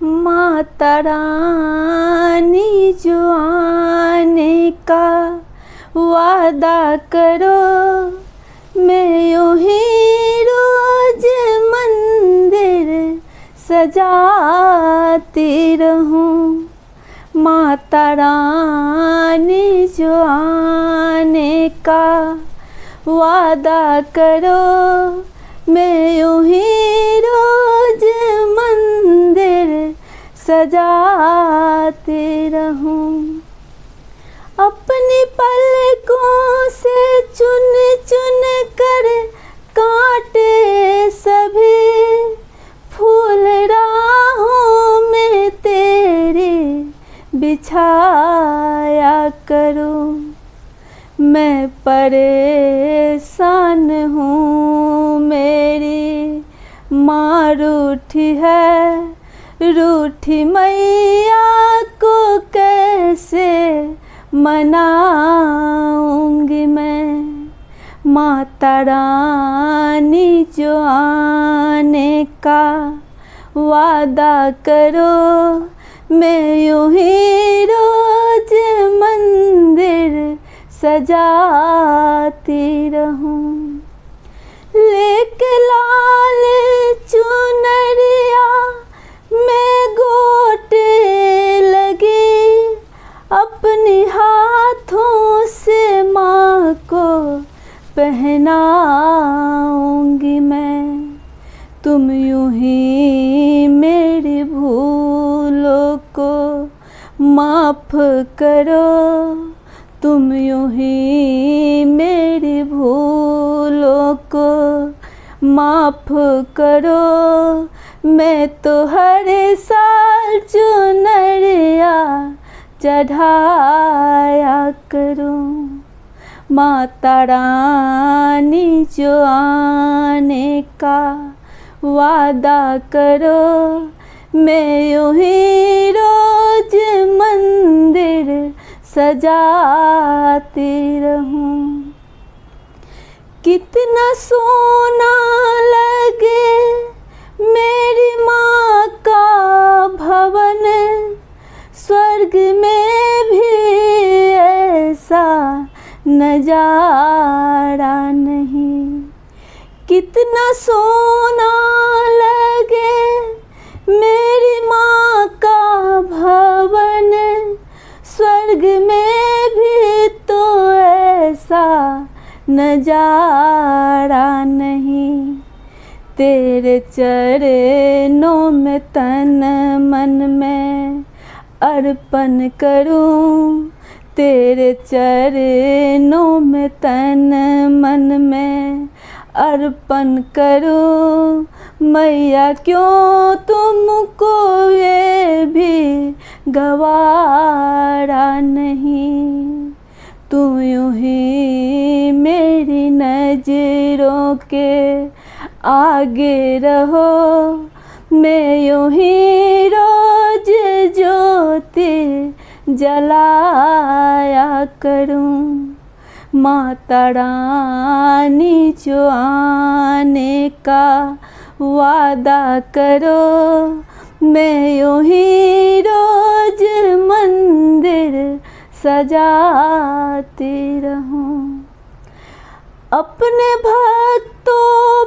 माता रानी जो आने का वादा करो, मैं यूं ही रोज मंदिर सजाती रहूं। माता रानी जो आने का वादा करो, मैं यूं ही रोज मंदिर सजाती रहूं। अपनी पलकों से चुन चुन कर कांटे सभी फूल राहों में तेरी बिछाया करूं। मैं परेशान हूँ, मेरी माँ रूठी है, रूठी मैया को कैसे मनाऊंगी मैं। माता रानी जो आने का वादा करो, मैं यूं ही रोज मंदिर सजाती रहूं। लेके लाल चुनरिया में गोटे लगी, अपने हाथों से माँ को पहनाऊंगी मैं। तुम यूं ही मेरी भूलों को माफ़ करो, तुम यूं ही मेरी भूलों को माफ़ करो। मैं तो हर साल चुनरिया चढ़ाया करूं। माता रानी जो आने का वादा करो, मैं यूं ही रोज मंदिर सजाती रहूं। कितना सोना लगे मेरी माँ का भवन, स्वर्ग में भी ऐसा नजारा नहीं। कितना सोना लगे मेरी माँ का भवन, स्वर्ग में भी तो ऐसा नजारा नहीं। तेरे चरणों में तन मन में अर्पण करूं, तेरे चरणों में तन मन में अर्पण करूं। मैया क्यों तुमको ये भी गवारा नहीं। तुम यूं ही मेरी नजरों के आगे रहो, मैं यूं ही रोज ज्योति जलाया करूं। माता रानी जो आने का वादा करो, मैं यूं ही रोज मंदिर सजाती रहूं। अपने भक्तों